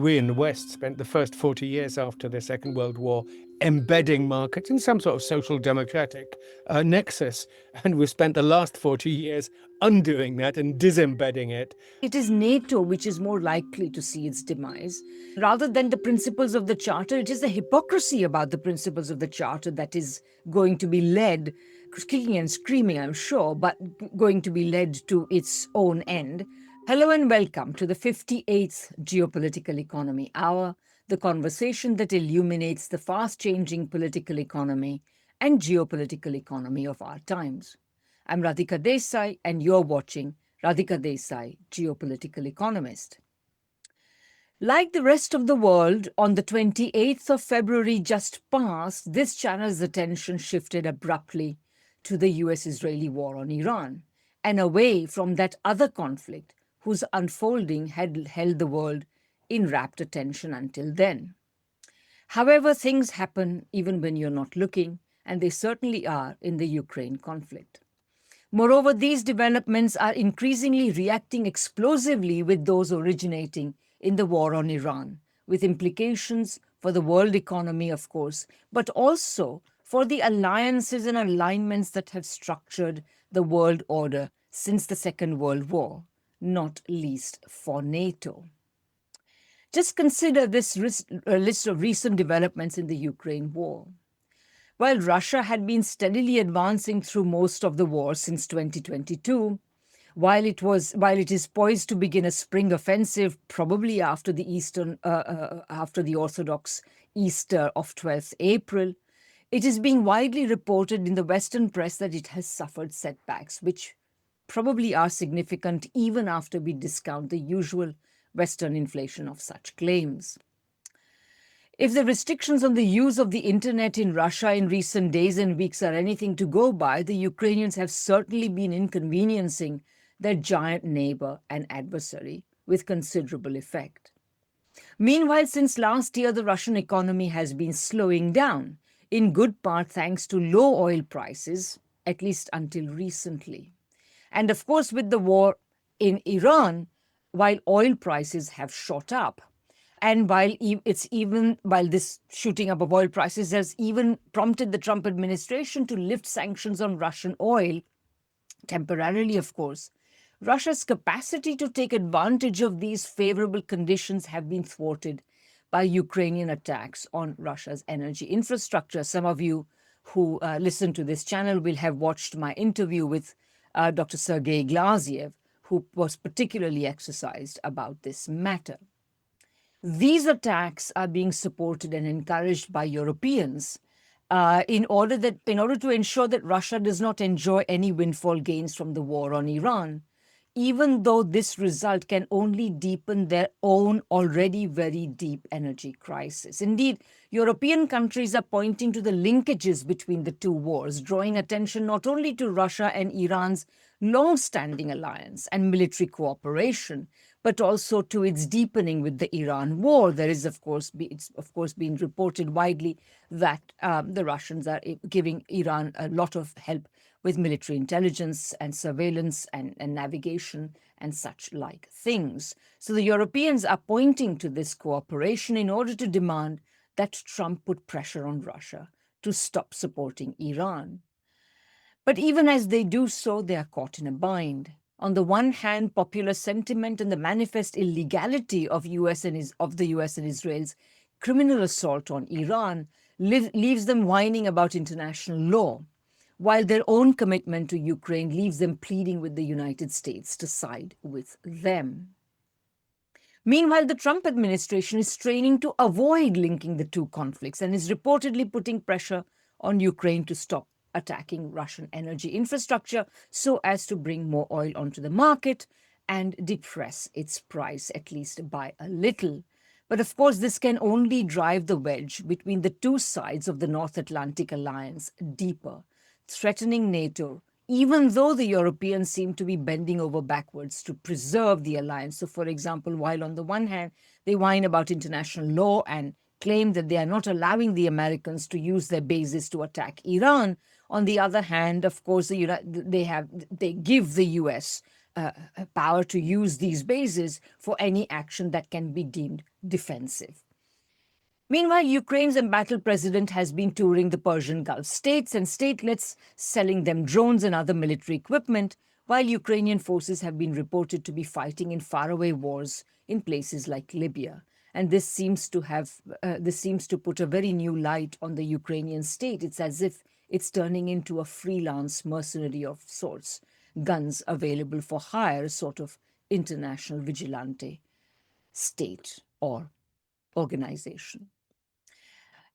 We in the West spent the first 40 years after the Second World War embedding markets in some sort of social democratic nexus. And we've spent the last 40 years undoing that and disembedding it. It is NATO which is more likely to see its demise. Rather than the principles of the Charter, it is the hypocrisy about the principles of the Charter that is going to be led, kicking and screaming, I'm sure, but going to be led to its own end. Hello and welcome to the 58th Geopolitical Economy Hour, the conversation that illuminates the fast-changing political economy and geopolitical economy of our times. I'm Radhika Desai, and you're watching Radhika Desai, Geopolitical Economist. Like the rest of the world, on the 28th of February just past, this channel's attention shifted abruptly to the US-Israeli war on Iran and away from that other conflict whose unfolding had held the world in rapt attention until then. However, things happen even when you're not looking, and they certainly are in the Ukraine conflict. Moreover, these developments are increasingly reacting explosively with those originating in the war on Iran, with implications for the world economy, of course, but also for the alliances and alignments that have structured the world order since the Second World War, not least for NATO. Just consider this list of recent developments in the Ukraine war. While Russia had been steadily advancing through most of the war since 2022, while it is poised to begin a spring offensive, probably after the Orthodox Easter of 12th April, it is being widely reported in the Western press that it has suffered setbacks, which probably are significant even after we discount the usual Western inflation of such claims. If the restrictions on the use of the internet in Russia in recent days and weeks are anything to go by, the Ukrainians have certainly been inconveniencing their giant neighbor and adversary with considerable effect. Meanwhile, since last year, the Russian economy has been slowing down, in good part thanks to low oil prices, at least until recently. And of course, with the war in Iran, while oil prices have shot up, and while this shooting up of oil prices has even prompted the Trump administration to lift sanctions on Russian oil, temporarily, of course, Russia's capacity to take advantage of these favorable conditions have been thwarted by Ukrainian attacks on Russia's energy infrastructure. Some of you who listen to this channel will have watched my interview with Dr. Sergei Glaziev, who was particularly exercised about this matter. These attacks are being supported and encouraged by Europeans in order to ensure that Russia does not enjoy any windfall gains from the war on Iran, even though this result can only deepen their own already very deep energy crisis. Indeed, European countries are pointing to the linkages between the two wars, drawing attention not only to Russia and Iran's long-standing alliance and military cooperation, but also to its deepening with the Iran war. It's of course been reported widely that the Russians are giving Iran a lot of help with military intelligence and surveillance and navigation and such like things. So the Europeans are pointing to this cooperation in order to demand that Trump put pressure on Russia to stop supporting Iran. But even as they do so, they are caught in a bind. On the one hand, popular sentiment and the manifest illegality of the US and Israel's criminal assault on Iran leaves them whining about international law, while their own commitment to Ukraine leaves them pleading with the United States to side with them. Meanwhile, the Trump administration is straining to avoid linking the two conflicts and is reportedly putting pressure on Ukraine to stop attacking Russian energy infrastructure so as to bring more oil onto the market and depress its price, at least by a little. But of course, this can only drive the wedge between the two sides of the North Atlantic Alliance deeper, threatening NATO, even though the Europeans seem to be bending over backwards to preserve the alliance. So, for example, while on the one hand, they whine about international law and claim that they are not allowing the Americans to use their bases to attack Iran, on the other hand, of course, they give the US power to use these bases for any action that can be deemed defensive. Meanwhile, Ukraine's embattled president has been touring the Persian Gulf states and statelets, selling them drones and other military equipment, while Ukrainian forces have been reported to be fighting in faraway wars in places like Libya. And this seems to put a very new light on the Ukrainian state. It's as if it's turning into a freelance mercenary of sorts, guns available for hire, sort of international vigilante state or organization.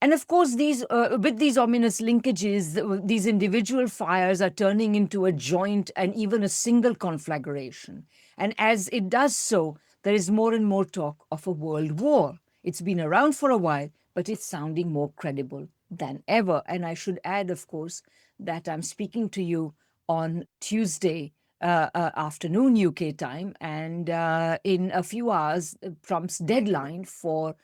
And of course, with these ominous linkages, these individual fires are turning into a joint and even a single conflagration. And as it does so, there is more and more talk of a world war. It's been around for a while, but it's sounding more credible than ever. And I should add, of course, that I'm speaking to you on Tuesday afternoon UK time, and in a few hours, Trump's deadline for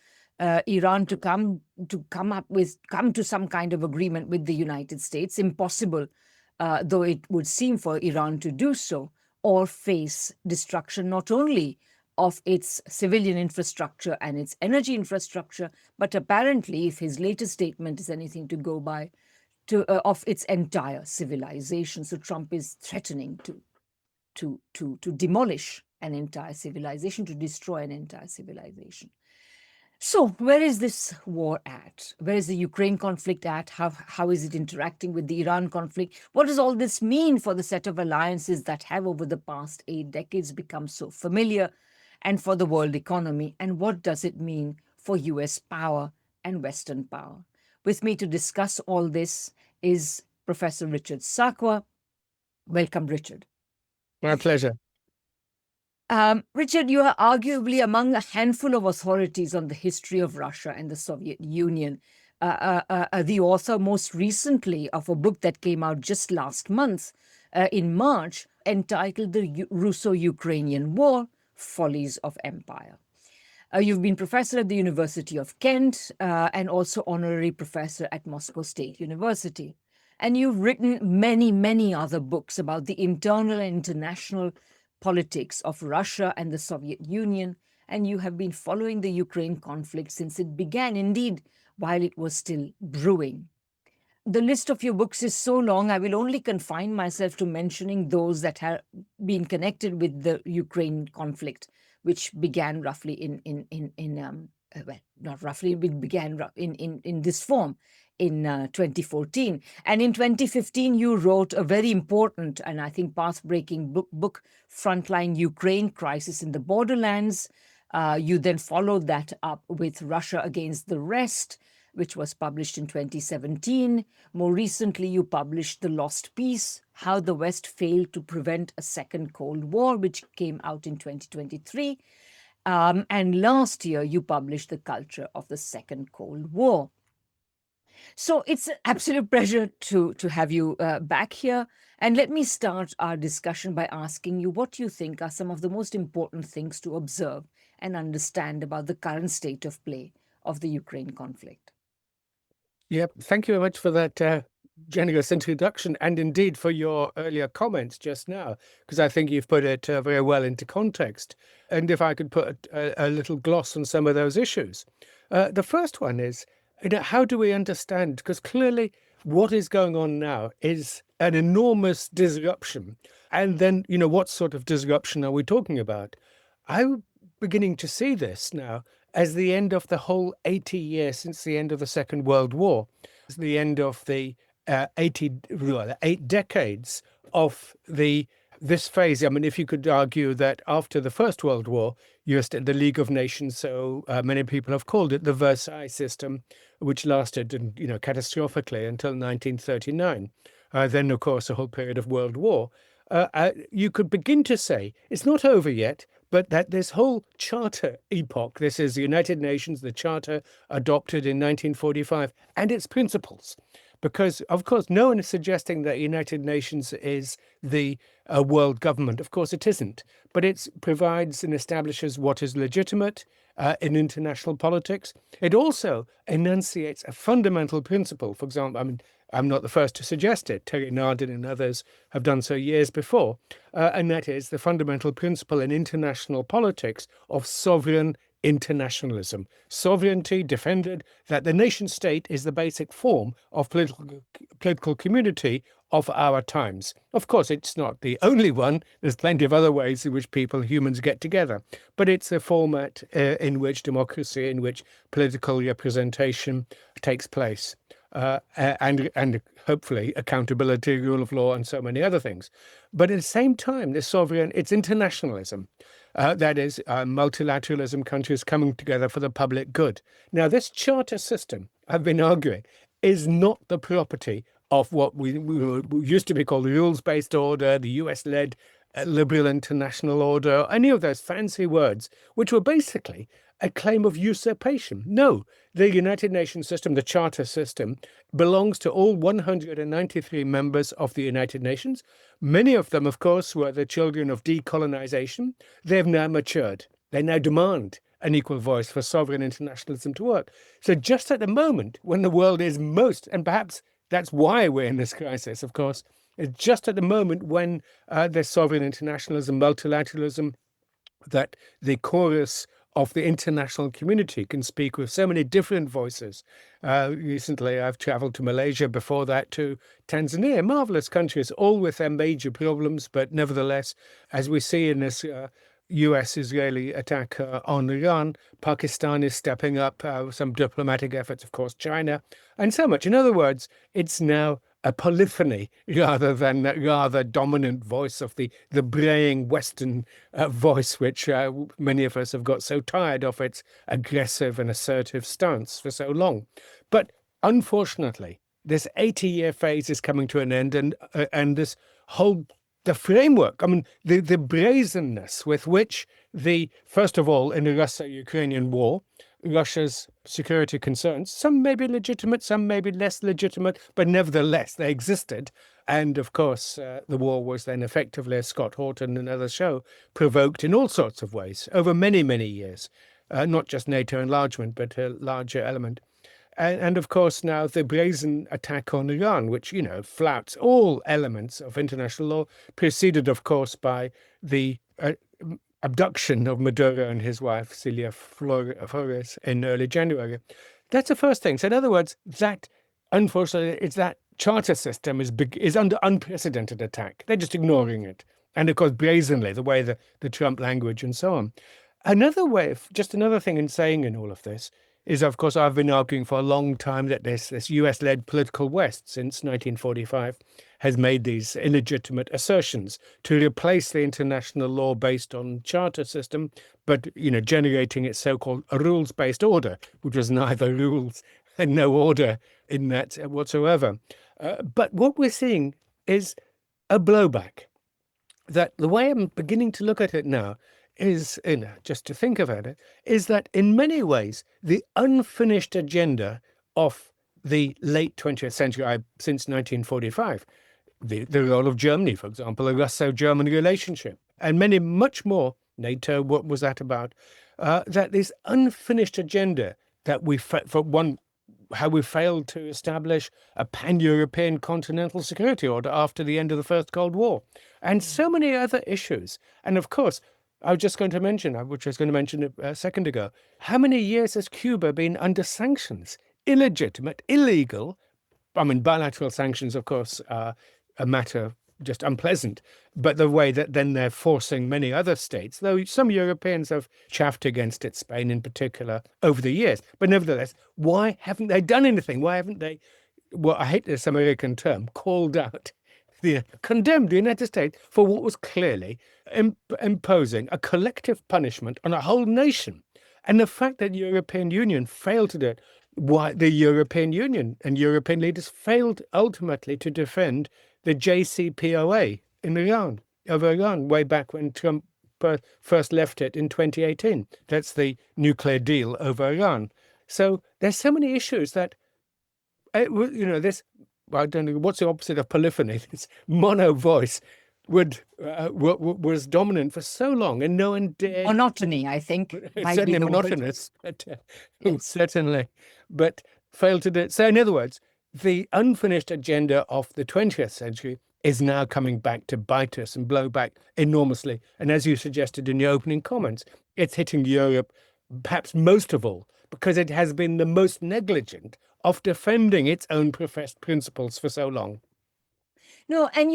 Iran to come to some kind of agreement with the United States, impossible though it would seem for Iran to do so, or face destruction not only of its civilian infrastructure and its energy infrastructure, but apparently, if his latest statement is anything to go by, of its entire civilization. So Trump is threatening to demolish an entire civilization, to destroy an entire civilization. So where is this war at? Where is the Ukraine conflict at? How is it interacting with the Iran conflict? What does all this mean for the set of alliances that have over the past 8 decades become so familiar, and for the world economy? And what does it mean for US power and Western power? With me to discuss all this is Professor Richard Sakwa. Welcome, Richard. My pleasure. Richard, you are arguably among a handful of authorities on the history of Russia and the Soviet Union. The author, most recently, of a book that came out just last month, in March, entitled The Russo-Ukrainian War: Follies of Empire. You've been professor at the University of Kent and also honorary professor at Moscow State University. And you've written many, many other books about the internal and international politics of Russia and the Soviet Union, and you have been following the Ukraine conflict since it began, indeed, while it was still brewing. The list of your books is so long, I will only confine myself to mentioning those that have been connected with the Ukraine conflict, which began roughly not roughly, it began in this form in 2014. And in 2015, you wrote a very important and I think path-breaking book, Frontline Ukraine: Crisis in the Borderlands. You then followed that up with Russia Against the Rest, which was published in 2017. More recently, you published The Lost Peace: How the West Failed to Prevent a Second Cold War, which came out in 2023. And last year, you published The Culture of the Second Cold War. So it's an absolute pleasure to have you back here. And let me start our discussion by asking you what you think are some of the most important things to observe and understand about the current state of play of the Ukraine conflict. Yep. Thank you very much for that generous introduction, and indeed for your earlier comments just now, because I think you've put it very well into context. And if I could put a little gloss on some of those issues. The first one is, how do we understand? Because clearly what is going on now is an enormous disruption. And then, what sort of disruption are we talking about? I'm beginning to see this now as the end of the whole 80 years since the end of the Second World War, as the end of the 8 decades of this phase. I mean, if you could argue that after the First World War, the League of Nations, so many people have called it the Versailles system, which lasted, catastrophically until 1939. Then, of course, a whole period of World War. You could begin to say it's not over yet, but that this whole charter epoch, this is the United Nations, the charter adopted in 1945, and its principles. Because, of course, no one is suggesting that the United Nations is the world government. Of course, it isn't. But it provides and establishes what is legitimate in international politics. It also enunciates a fundamental principle. For example, I mean, I'm not the first to suggest it. Terry Nardin and others have done so years before. And that is the fundamental principle in international politics of sovereign internationalism. Sovereignty defended, that the nation state is the basic form of political community of our times. Of course, it's not the only one. There's plenty of other ways in which humans get together. But it's a format in which democracy, in which political representation takes place. And hopefully accountability, rule of law, and so many other things. But at the same time, it's internationalism. That is multilateralism, countries coming together for the public good. Now, this charter system, I've been arguing, is not the property of what we used to be called the rules-based order, the US-led liberal international order, any of those fancy words, which were basically a claim of usurpation. No, the United Nations system, the charter system, belongs to all 193 members of the United Nations. Many of them, of course, were the children of decolonization. They have now matured. They now demand an equal voice for sovereign internationalism to work. So just at the moment when the world is most, and perhaps that's why we're in this crisis, of course, it's just at the moment when there's sovereign internationalism, multilateralism, that the chorus of the international community can speak with so many different voices. Recently, I've traveled to Malaysia, before that to Tanzania, marvelous countries, all with their major problems. But nevertheless, as we see in this US-Israeli attack on Iran, Pakistan is stepping up some diplomatic efforts, of course, China, and so much. In other words, it's now a polyphony rather than a rather dominant voice of the braying Western voice, which many of us have got so tired of its aggressive and assertive stance for so long. But unfortunately, this 80-year phase is coming to an end, and this whole the framework, I mean, the brazenness with which first of all, in the Russo-Ukrainian war, Russia's security concerns, some may be legitimate, some may be less legitimate, but nevertheless, they existed. And of course, the war was then effectively, as Scott Horton and others show, provoked in all sorts of ways over many, many years, not just NATO enlargement, but a larger element. And of course, now the brazen attack on Iran, which, flouts all elements of international law, preceded, of course, by the abduction of Maduro and his wife, Celia Flores, in early January. That's the first thing. So in other words, that, unfortunately, it's that charter system is under unprecedented attack. They're just ignoring it. And of course, brazenly, the way the Trump language and so on. Just another thing in saying in all of this is, of course, I've been arguing for a long time that this US-led political West since 1945 has made these illegitimate assertions to replace the international law based on charter system, but, generating its so-called rules-based order, which was neither rules and no order in that whatsoever. But what we're seeing is a blowback. That the way I'm beginning to look at it now is, just to think about it, is that in many ways, the unfinished agenda of the late 20th century, since 1945, the role of Germany, for example, the Russo-German relationship, and much more, NATO, what was that about? That this unfinished agenda that how we failed to establish a pan-European continental security order after the end of the First Cold War, and so many other issues. And of course, I was just going to mention, which I was going to mention a second ago, how many years has Cuba been under sanctions? Illegitimate, illegal. I mean, bilateral sanctions, of course, are a matter just unpleasant, but the way that then they're forcing many other states, though some Europeans have chaffed against it, Spain in particular, over the years. But nevertheless, why haven't they done anything? Why haven't they, well, I hate this American term, called out, condemned the United States for what was clearly imposing a collective punishment on a whole nation? And the fact that the European Union failed to do it, why the European Union and European leaders failed ultimately to defend the JCPOA in Iran, way back when Trump first left it in 2018. That's the nuclear deal over Iran. So there's so many issues that, I don't know, what's the opposite of polyphony? This mono voice, was dominant for so long, and no one dared. Monotony, I think, It's might be certainly the word. monotonous, but Yes. certainly, but failed to do it. So, in other words, the unfinished agenda of the 20th century is now coming back to bite us and blow back enormously. And as you suggested in your opening comments, it's hitting Europe perhaps most of all because it has been the most negligent of defending its own professed principles for so long. No, and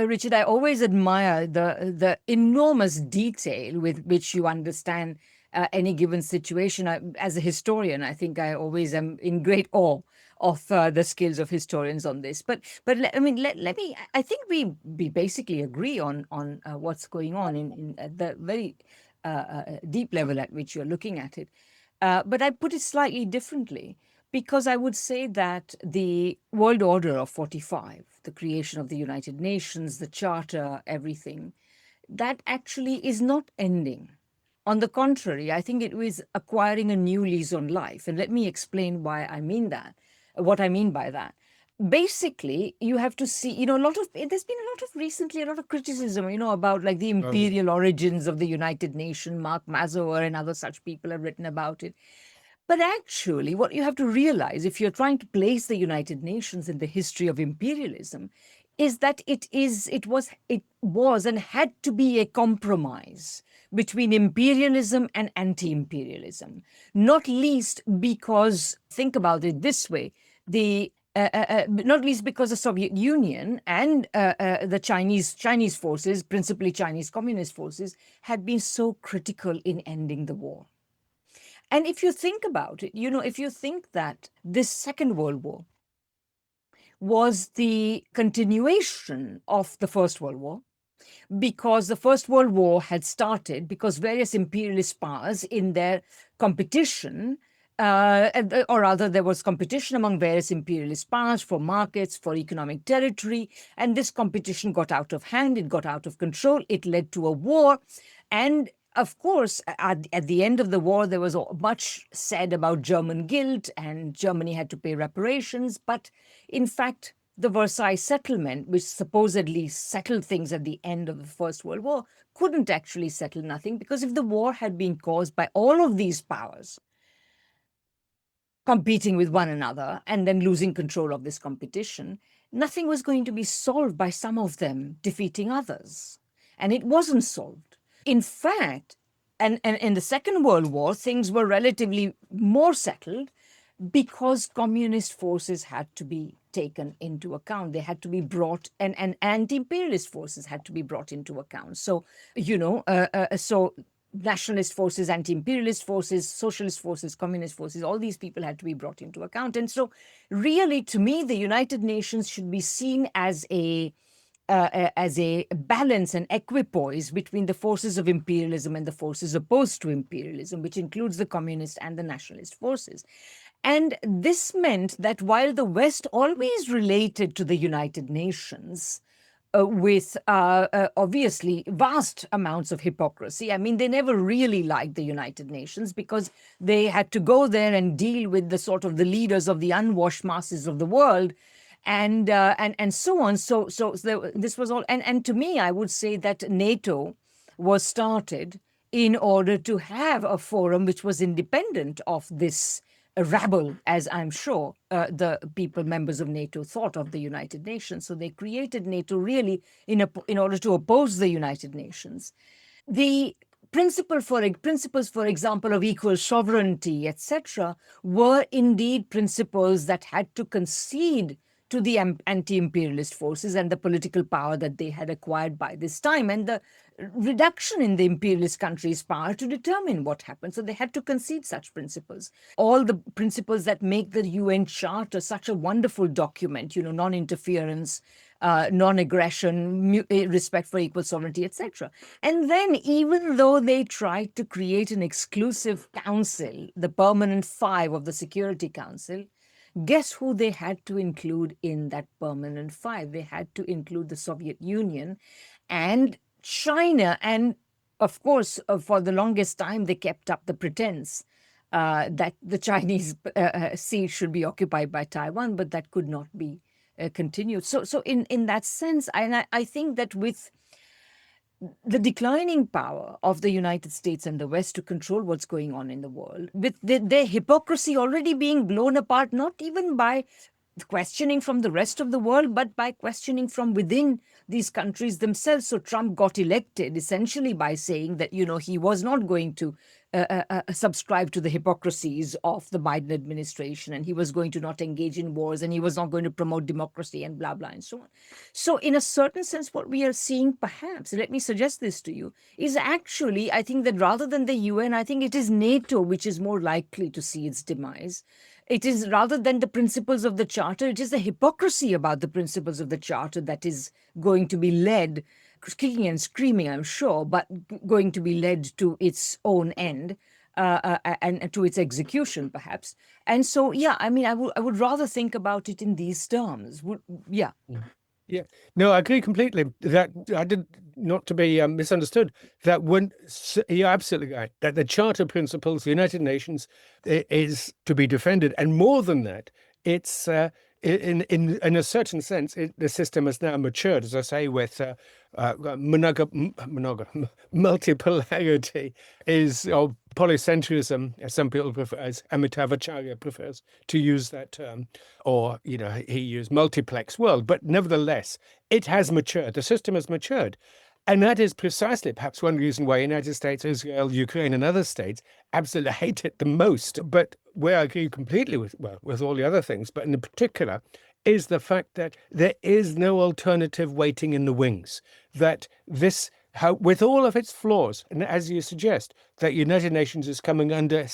Richard, I always admire the enormous detail with which you understand any given situation. As a historian, I think I always am in great awe of the skills of historians on this. But let me. I think we basically agree on what's going on in at the very deep level at which you're looking at it. But I put it slightly differently. Because I would say that the world order of 45, the creation of the United Nations, the charter, everything, that actually is not ending. On the contrary, I think it was acquiring a new lease on life. And let me explain why I mean that, what I mean by that. Basically, you have to see, there's been a lot of recently, a lot of criticism, about like the imperial origins of the United Nations. Mark Mazower and other such people have written about it. But actually, what you have to realize if you're trying to place the United Nations in the history of imperialism is that it was and had to be a compromise between imperialism and anti-imperialism, not least because, think about it this way, not least because the Soviet Union and the Chinese forces, principally Chinese Communist forces, had been so critical in ending the war. And if you think about it, if you think that this Second World War was the continuation of the First World War, because the First World War had started because various imperialist powers in their competition, or rather there was competition among various imperialist powers for markets, for economic territory, and this competition got out of hand, it got out of control, it led to a war, and of course, at the end of the war, there was much said about German guilt and Germany had to pay reparations. But in fact, the Versailles Settlement, which supposedly settled things at the end of the First World War, couldn't actually settle nothing because if the war had been caused by all of these powers competing with one another and then losing control of this competition, nothing was going to be solved by some of them defeating others. And it wasn't solved. In fact, and in the Second World War, things were relatively more settled because communist forces had to be taken into account. They had to be brought, and anti-imperialist forces had to be brought into account. So, so nationalist forces, anti-imperialist forces, socialist forces, communist forces, all these people had to be brought into account. And so really, to me, the United Nations should be seen as a balance and equipoise between the forces of imperialism and the forces opposed to imperialism, which includes the communist and the nationalist forces. And this meant that while the West always related to the United Nations with obviously vast amounts of hypocrisy. I mean, they never really liked the United Nations because they had to go there and deal with the sort of the leaders of the unwashed masses of the world. And so on. So this was all. And to me, I would say that NATO was started in order to have a forum which was independent of this rabble, as I'm sure the people, members of NATO, thought of the United Nations. So they created NATO really in order to oppose the United Nations. The principles, for example, of equal sovereignty, etc., were indeed principles that had to concede to the anti-imperialist forces and the political power that they had acquired by this time, and the reduction in the imperialist countries' power to determine what happened. So they had to concede such principles. All the principles that make the UN Charter such a wonderful document, non-interference, non-aggression, respect for equal sovereignty, etc. And then, even though they tried to create an exclusive council, the Permanent Five of the Security Council, guess who they had to include in that Permanent Five? They had to include the Soviet Union and China. And of course, for the longest time, they kept up the pretense that the Chinese sea should be occupied by Taiwan, but that could not be continued. So in that sense, I think that with the declining power of the United States and the West to control what's going on in the world, with their hypocrisy already being blown apart, not even by questioning from the rest of the world, but by questioning from within these countries themselves. So Trump got elected essentially by saying that, he was not going to subscribe to the hypocrisies of the Biden administration, and he was going to not engage in wars, and he was not going to promote democracy, and blah, blah, and so on. So in a certain sense, what we are seeing, perhaps, let me suggest this to you, is actually, I think that rather than the UN, I think it is NATO which is more likely to see its demise. It is, rather than the principles of the Charter, it is the hypocrisy about the principles of the Charter that is going to be led, kicking and screaming, I'm sure, but going to be led to its own end. And to its execution, perhaps. And so, yeah, I mean, I would rather think about it in these terms. Yeah. Yeah, no, I agree completely. That I did not to be misunderstood. That you're absolutely right. That the Charter principles, the United Nations, is to be defended, and more than that, it's in a certain sense, the system has now matured, as I say, with multipolarity or polycentrism, as some people prefer, as Amitabhacharya prefers to use that term, or he used multiplex world. But nevertheless, it has matured. The system has matured. And that is precisely perhaps one reason why United States, Israel, Ukraine, and other states absolutely hate it the most. But where I agree completely with all the other things, but in particular, is the fact that there is no alternative waiting in the wings. That with all of its flaws, and as you suggest, that United Nations is coming under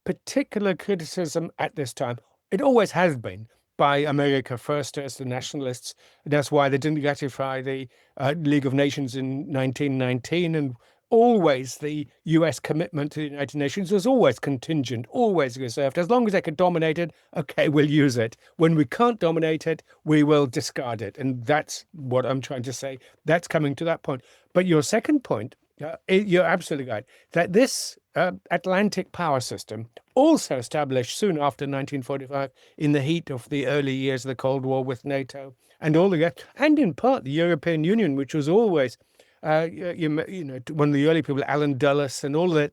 particular criticism at this time. It always has been by America first as the nationalists. That's why they didn't ratify the League of Nations in 1919. And always the US commitment to the United Nations was always contingent, always reserved. As long as they could dominate it, okay, we'll use it. When we can't dominate it, we will discard it. And that's what I'm trying to say. That's coming to that point. But your second point, you're absolutely right, that this Atlantic power system, also established soon after 1945 in the heat of the early years of the Cold War with NATO and all the rest, and in part the European Union, which was always, one of the early people, Alan Dulles and all the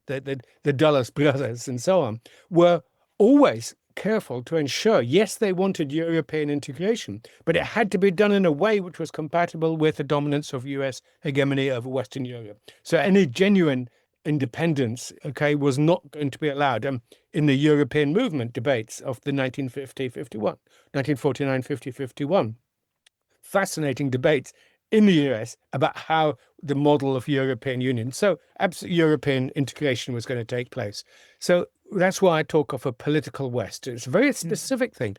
Dulles brothers and so on, were always careful to ensure, yes, they wanted European integration, but it had to be done in a way which was compatible with the dominance of US hegemony over Western Europe. So any genuine independence, was not going to be allowed. In the European movement debates of the 1950-51, 1949-50-51, fascinating debates in the US about how the model of European Union, so absolute European integration, was going to take place. So that's why I talk of a political West. It's a very specific thing.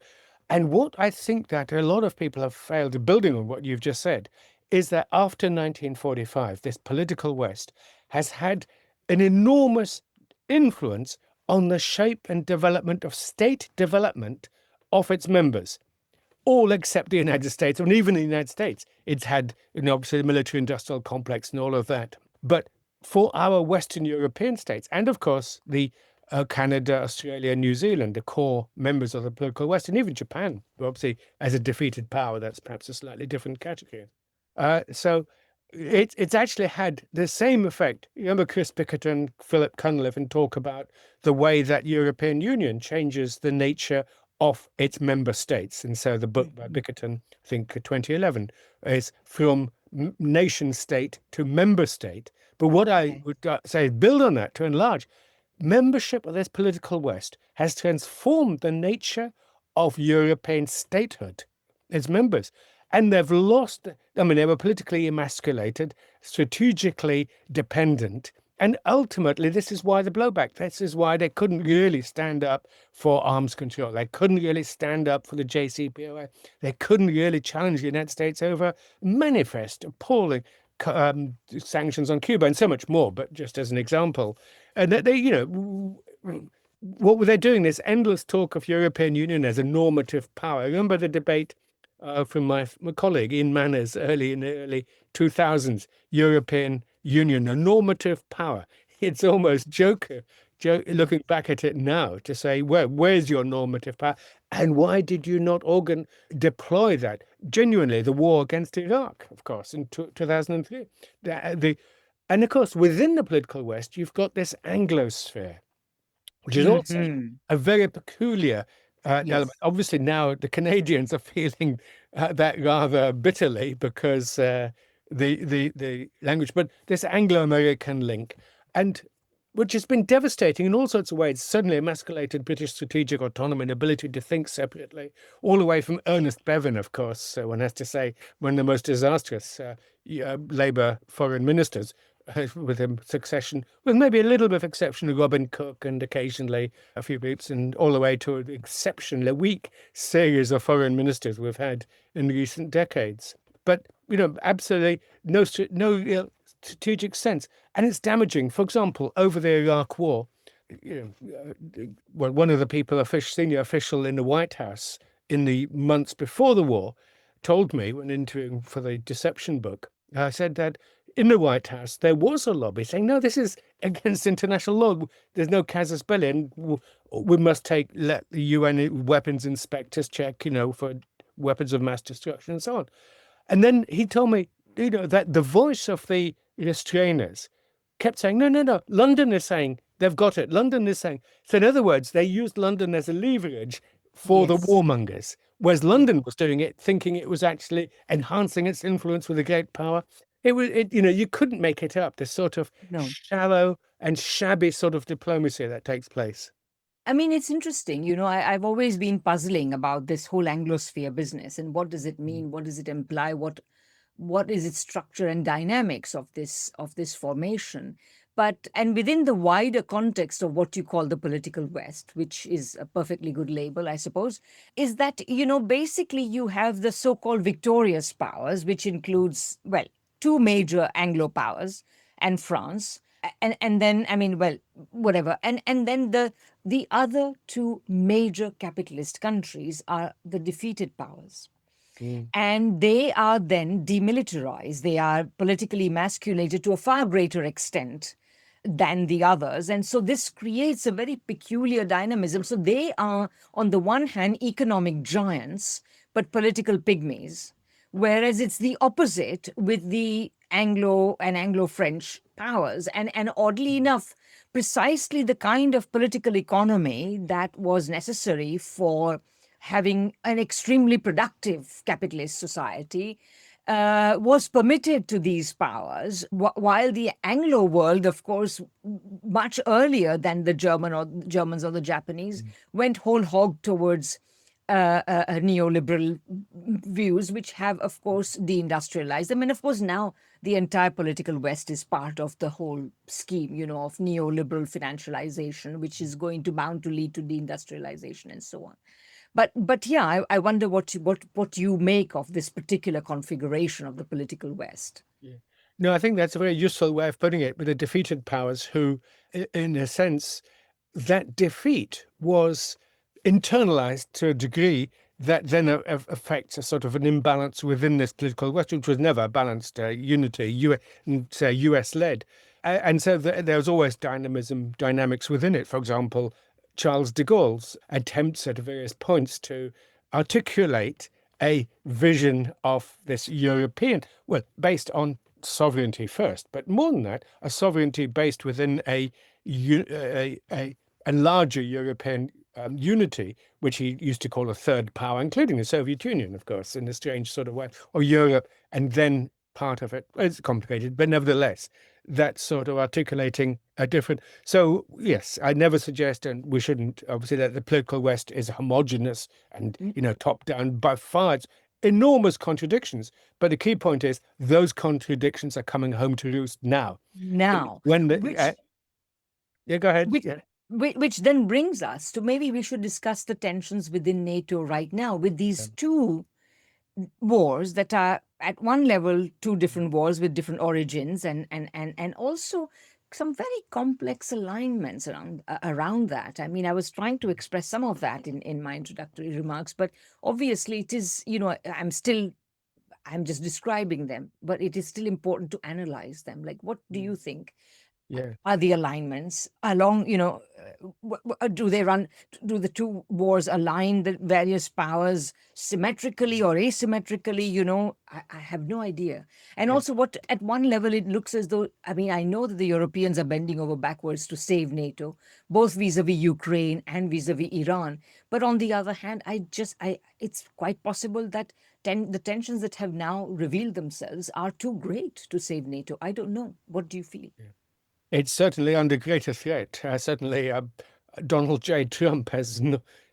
And what I think that a lot of people have failed, building on what you've just said, is that after 1945, this political West has had an enormous influence on the shape and development of state development of its members, all except the United States. And even in the United States, it's had, obviously, the military-industrial complex and all of that. But for our Western European states, and of course, the Canada, Australia, New Zealand, the core members of the political West, and even Japan, obviously, as a defeated power, that's perhaps a slightly different category. So it's actually had the same effect. You remember Chris Bickerton, Philip Cunliffe, talk about the way that European Union changes the nature of its member states. And so the book by Bickerton, I think 2011, is from nation state to member state. But what I would say is build on that to enlarge. Membership of this political West has transformed the nature of European statehood, its members. And they've lost, they were politically emasculated, strategically dependent. And ultimately, this is why the blowback. This is why they couldn't really stand up for arms control. They couldn't really stand up for the JCPOA. They couldn't really challenge the United States over manifest, appalling sanctions on Cuba and so much more, but just as an example. And that what were they doing? This endless talk of European Union as a normative power. I remember the debate from my colleague Ian Manners in the early 2000s, European Union, a normative power. It's almost looking back at it now to say, where's your normative power? And why did you not deploy that? Genuinely, the war against Iraq, of course, in 2003. And of course, within the political West, you've got this Anglosphere, which is also Hmm. a very peculiar element. Yes. Obviously, now the Canadians are feeling that rather bitterly because the language, but this Anglo-American link, and which has been devastating in all sorts of ways, suddenly emasculated British strategic autonomy and ability to think separately, all the way from Ernest Bevin, of course, one has to say, one of the most disastrous Labour foreign ministers, with a succession, with maybe a little bit of exception of Robin Cook and occasionally a few bits, and all the way to an exceptionally weak series of foreign ministers we've had in recent decades. But, absolutely no real strategic sense. And it's damaging. For example, over the Iraq War, one of the people, senior official in the White House in the months before the war, told me when interviewing for the Deception book, I said that in the White House there was a lobby saying, no, this is against international law. There's no casus belli, and we must let the UN weapons inspectors check, for weapons of mass destruction and so on. And then he told me, that the voice of the restrainers kept saying, no, no, no, London is saying they've got it. London is saying. So in other words, they used London as a leverage for the Yes. warmongers, whereas Yes. London was doing it, thinking it was actually enhancing its influence with a great power. You couldn't make it up, this sort of No. shallow and shabby sort of diplomacy that takes place. I mean, it's interesting. I've always been puzzling about this whole Anglosphere business and what does it mean? What does it imply? What is its structure and dynamics of this formation? But and within the wider context of what you call the political West, which is a perfectly good label, I suppose, is that basically you have the so-called victorious powers, which includes, well, two major Anglo powers and France, and then, I mean, well, whatever, and then the other two major capitalist countries are the defeated powers. Mm. And they are then demilitarized. They are politically emasculated to a far greater extent than the others. And so this creates a very peculiar dynamism. So they are, on the one hand, economic giants, but political pygmies. Whereas it's the opposite with the Anglo and Anglo-French powers. And oddly enough, precisely the kind of political economy that was necessary for having an extremely productive capitalist society was permitted to these powers, while the Anglo world, of course, much earlier than the Germans or the Japanese, went whole hog towards neoliberal views, which have, of course, deindustrialized. I mean, of course, now the entire political West is part of the whole scheme, of neoliberal financialization, which is going to bound to lead to deindustrialization and so on. But yeah, I wonder what you make of this particular configuration of the political West. Yeah. No, I think that's a very useful way of putting it, with the defeated powers who, in a sense, that defeat was internalized to a degree that then affects a sort of an imbalance within this political West, which was never balanced unity, say US led. And so there's always dynamics within it. For example, Charles de Gaulle's attempts at various points to articulate a vision of this European, well, based on sovereignty first, but more than that, a sovereignty based within a larger European unity, which he used to call a third power, including the Soviet Union, of course, in a strange sort of way, or Europe, and then part of it. It's complicated, but nevertheless, that sort of articulating a different. So yes, I never suggest, and we shouldn't obviously, that the political West is homogenous and top down. By far, it's enormous contradictions. But the key point is those contradictions are coming home to roost now. Now, When the which yeah, go ahead. which Yeah. which then brings us to, maybe we should discuss the tensions within NATO right now with these two wars that are at one level two different wars with different origins, and also some very complex alignments around that. I mean, I was trying to express some of that in my introductory remarks, but obviously it is, I'm just describing them, but it is still important to analyze them. Like, what do you think? Yeah. are the alignments along, do they run, do the two wars align the various powers symmetrically or asymmetrically? I have no idea. And Yeah. also, what at one level it looks as though, I mean, I know that the Europeans are bending over backwards to save NATO, both vis-a-vis Ukraine and vis-a-vis Iran. But on the other hand, it's quite possible that the tensions that have now revealed themselves are too great to save NATO. I don't know. What do you feel? It's certainly under greater threat. Certainly, Donald J. Trump has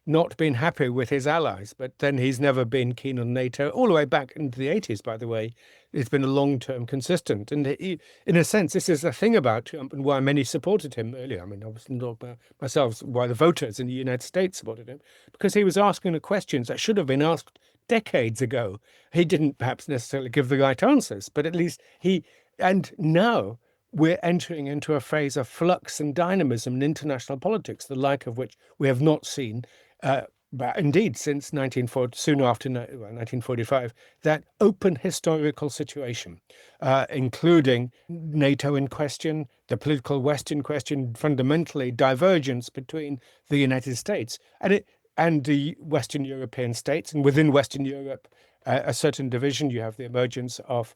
not been happy with his allies, but then he's never been keen on NATO. All the way back into the 80s, by the way, it's been a long-term consistent. And in a sense, this is the thing about Trump and why many supported him earlier. I mean, obviously not about myself, why the voters in the United States supported him, because he was asking the questions that should have been asked decades ago. He didn't perhaps necessarily give the right answers, but at least and now we're entering into a phase of flux and dynamism in international politics, the like of which we have not seen, but indeed since 1940, soon after 1945, that open historical situation, including NATO in question, the political West in question, fundamentally divergence between the United States and the Western European states, and within Western Europe, a certain division. You have the emergence of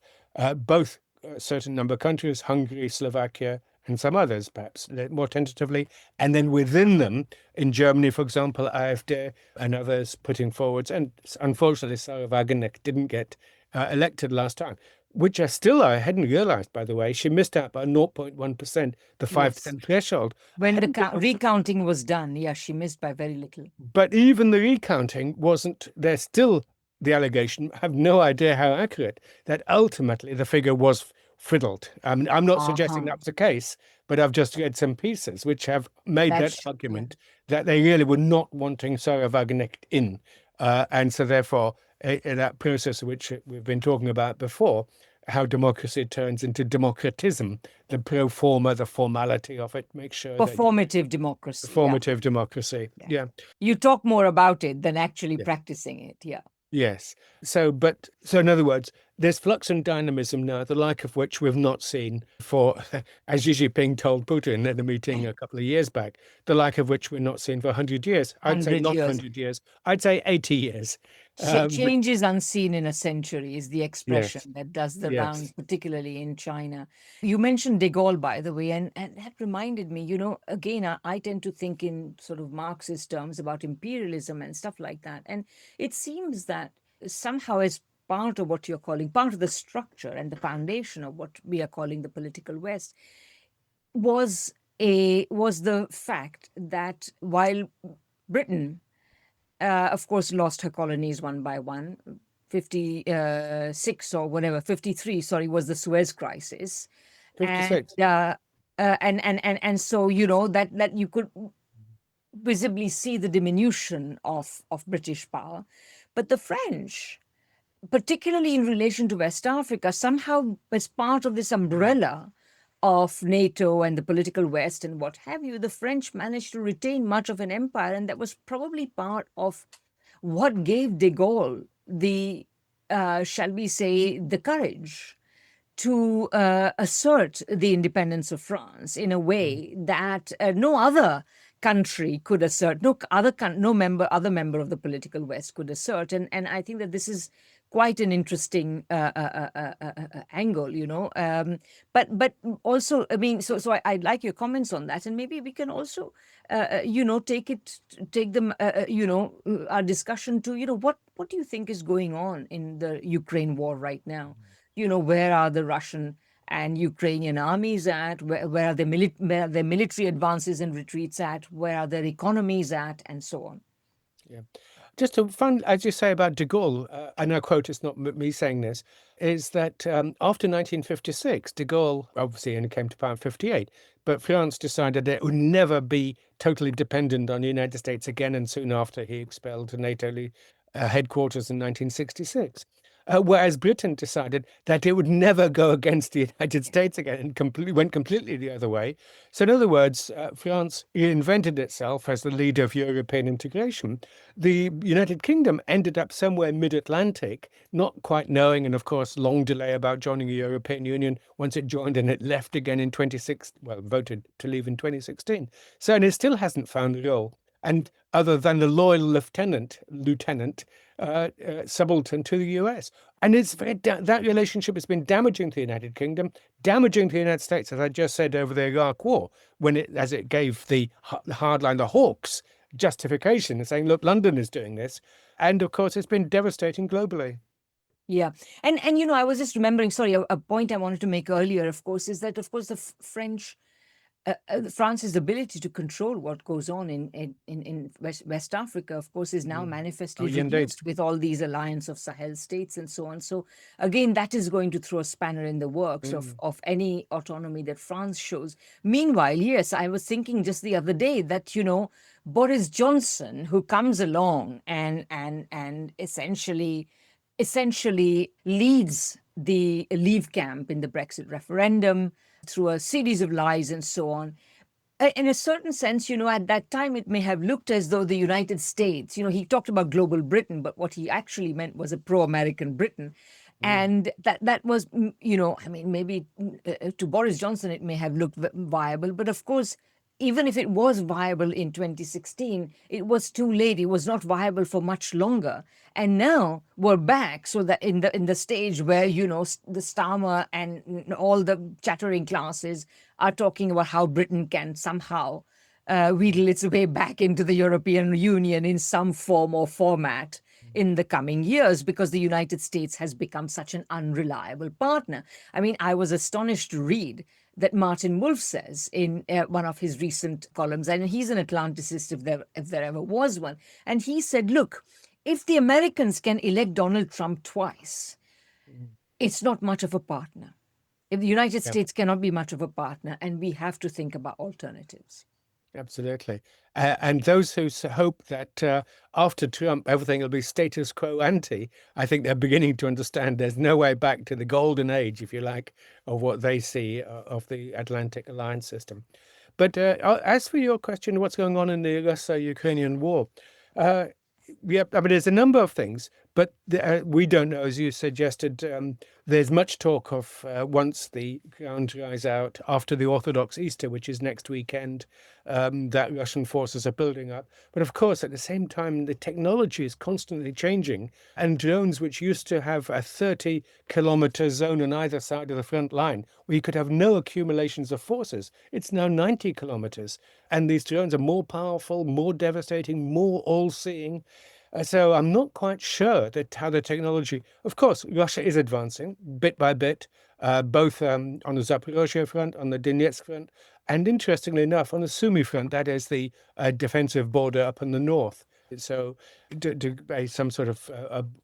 both a certain number of countries, Hungary, Slovakia, and some others, perhaps more tentatively. And then within them, in Germany, for example, AfD and others putting forwards. And unfortunately, Sarah Wagenknecht didn't get elected last time, which I hadn't realized, by the way. She missed out by 0.1%, the 5% threshold. When the recounting was done, yeah, she missed by very little. But even the recounting wasn't, there's still the allegation, I have no idea how accurate, that ultimately the figure was fiddled. I mean, I'm not suggesting that was the case, but I've just read some pieces which have made that argument that they really were not wanting Sarah Wagenknecht in. And so therefore, that process which we've been talking about before, how democracy turns into democratism, the pro forma, the formality of it, make sure performative democracy. Performative democracy. Yeah. You talk more about it than actually practicing it. Yeah. Yes. So in other words, there's flux and dynamism now, the like of which we've not seen for, as Xi Jinping told Putin at a meeting a couple of years back, the like of which we're not seen for 100 years. I'd say not 100 years. I'd say 80 years. Change is unseen in a century is the expression that does the rounds, particularly in China. You mentioned de Gaulle, by the way, and that reminded me, again, I tend to think in sort of Marxist terms about imperialism and stuff like that. And it seems that somehow as part of what you're calling, part of the structure and the foundation of what we are calling the political West was the fact that while Britain of course, lost her colonies one by one. 56 or whatever, 53, sorry, was the Suez Crisis. 56. And so, that you could visibly see the diminution of British power. But the French, particularly in relation to West Africa, somehow as part of this umbrella of NATO and the political West and what have you, the French managed to retain much of an empire. And that was probably part of what gave de Gaulle the, shall we say, the courage to assert the independence of France in a way that no other country could assert, other member of the political West could assert. And I think that this is quite an interesting angle, but also, I mean, so I'd like your comments on that, and maybe we can also, take them, our discussion to, what do you think is going on in the Ukraine war right now? Where are the Russian and Ukrainian armies at? Where are their military advances and retreats at? Where are their economies at, and so on? Yeah. Just a fun, as you say about de Gaulle, and I quote, it's not me saying this, is that after 1956, de Gaulle obviously only came to power in 58, but France decided it would never be totally dependent on the United States again, and soon after he expelled NATO headquarters in 1966. whereas Britain decided that it would never go against the United States again and went completely the other way. So, in other words, France reinvented itself as the leader of European integration. The United Kingdom ended up somewhere mid-Atlantic, not quite knowing, and of course, long delay about joining the European Union. Once it joined, and it left again in 26, well, voted to leave in 2016. So, and it still hasn't found a role. And other than the loyal lieutenant, subaltern to the US. And that relationship has been damaging to the United Kingdom, damaging to the United States, as I just said, over the Iraq War, as it gave the hardline, the hawks, justification, saying, look, London is doing this. And of course, it's been devastating globally. Yeah. And I was just remembering, sorry, a point I wanted to make earlier, of course, is that, of course, the French France's ability to control what goes on in West Africa, of course, is now manifestly reduced with all these alliance of Sahel states and so on. So again, that is going to throw a spanner in the works of any autonomy that France shows. Meanwhile, yes, I was thinking just the other day that, Boris Johnson, who comes along and essentially leads the Leave camp in the Brexit referendum through a series of lies and so on. In a certain sense, at that time, it may have looked as though the United States, he talked about global Britain, but what he actually meant was a pro-American Britain. And that was, maybe to Boris Johnson, it may have looked viable. But of course, even if it was viable in 2016, it was too late. It was not viable for much longer. And now we're back, so that in the stage where, the Starmer and all the chattering classes are talking about how Britain can somehow wheedle its way back into the European Union in some form or format in the coming years, because the United States has become such an unreliable partner. I mean, I was astonished to read that Martin Wolf says in one of his recent columns, and he's an Atlanticist if there ever was one, and he said, look, if the Americans can elect Donald Trump twice, it's not much of a partner. If the United States cannot be much of a partner, and we have to think about alternatives. Absolutely. And those who hope that after Trump, everything will be status quo ante, I think they're beginning to understand there's no way back to the golden age, if you like, of what they see of the Atlantic alliance system. But as for your question, what's going on in the Russo-Ukrainian war? There's a number of things, but we don't know, as you suggested. There's much talk of once the ground dries out after the Orthodox Easter, which is next weekend, that Russian forces are building up. But of course, at the same time, the technology is constantly changing, and drones, which used to have a 30-kilometer zone on either side of the front line, where you could have no accumulations of forces, it's now 90 kilometers. And these drones are more powerful, more devastating, more all-seeing. So I'm not quite sure that how the technology, of course, Russia is advancing bit by bit, both on the Zaporozhye front, on the Donetsk front, and interestingly enough, on the Sumy front, that is the defensive border up in the north. So some sort of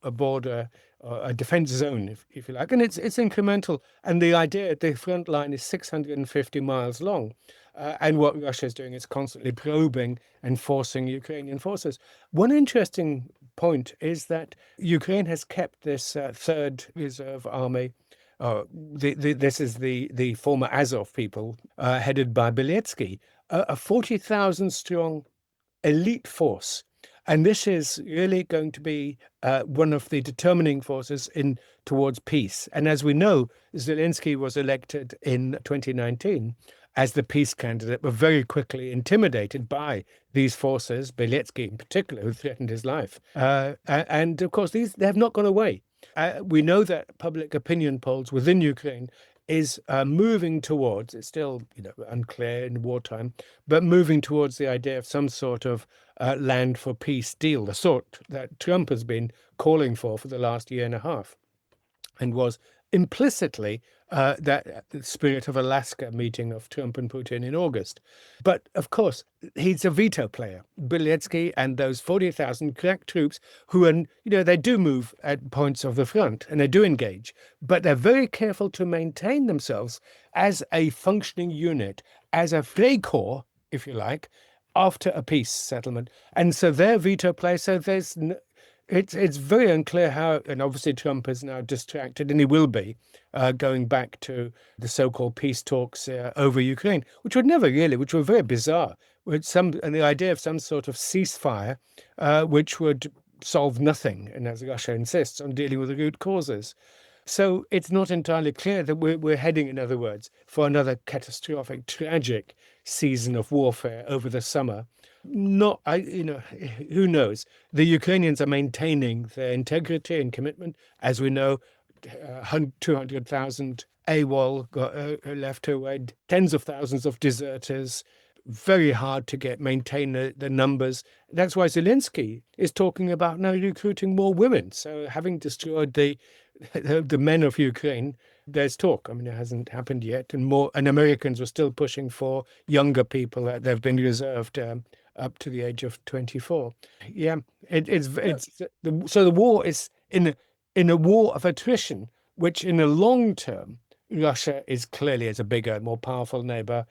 a border, a defense zone, if you like, and it's incremental. And the idea, the front line is 650 miles long. And what Russia is doing is constantly probing and forcing Ukrainian forces. One interesting point is that Ukraine has kept this third reserve army. This is the former Azov people, headed by Beletsky, a 40,000 strong elite force. And this is really going to be one of the determining forces towards peace. And as we know, Zelensky was elected in 2019 as the peace candidate, but very quickly intimidated by these forces, Beletsky in particular, who threatened his life. And of course, they have not gone away. We know that public opinion polls within Ukraine is moving towards, it's still unclear in wartime, but moving towards the idea of some sort of land for peace deal, the sort that Trump has been calling for the last year and a half, and was implicitly that the spirit of Alaska meeting of Trump and Putin in August. But of course, he's a veto player, Beletsky, and those 40,000 crack troops who are, they do move at points of the front and they do engage, but they're very careful to maintain themselves as a functioning unit, as a Freikorps, if you like, after a peace settlement. And so they're veto players. So It's very unclear how, and obviously Trump is now distracted, and he will be going back to the so-called peace talks over Ukraine, which were very bizarre, with and the idea of some sort of ceasefire, which would solve nothing, and as Russia insists on dealing with the root causes. So it's not entirely clear that we're heading, in other words, for another catastrophic, tragic season of warfare over the summer. Not, who knows? The Ukrainians are maintaining their integrity and commitment. As we know, 200,000 AWOL got left away, tens of thousands of deserters. Very hard to maintain the numbers. That's why Zelensky is talking about now recruiting more women. So having destroyed the men of Ukraine, there's talk. I mean, it hasn't happened yet, and Americans were still pushing for younger people that they've been reserved up to the age of 24. Yeah, so the war is in a war of attrition, which in the long term, Russia is clearly, as a bigger, more powerful neighbor,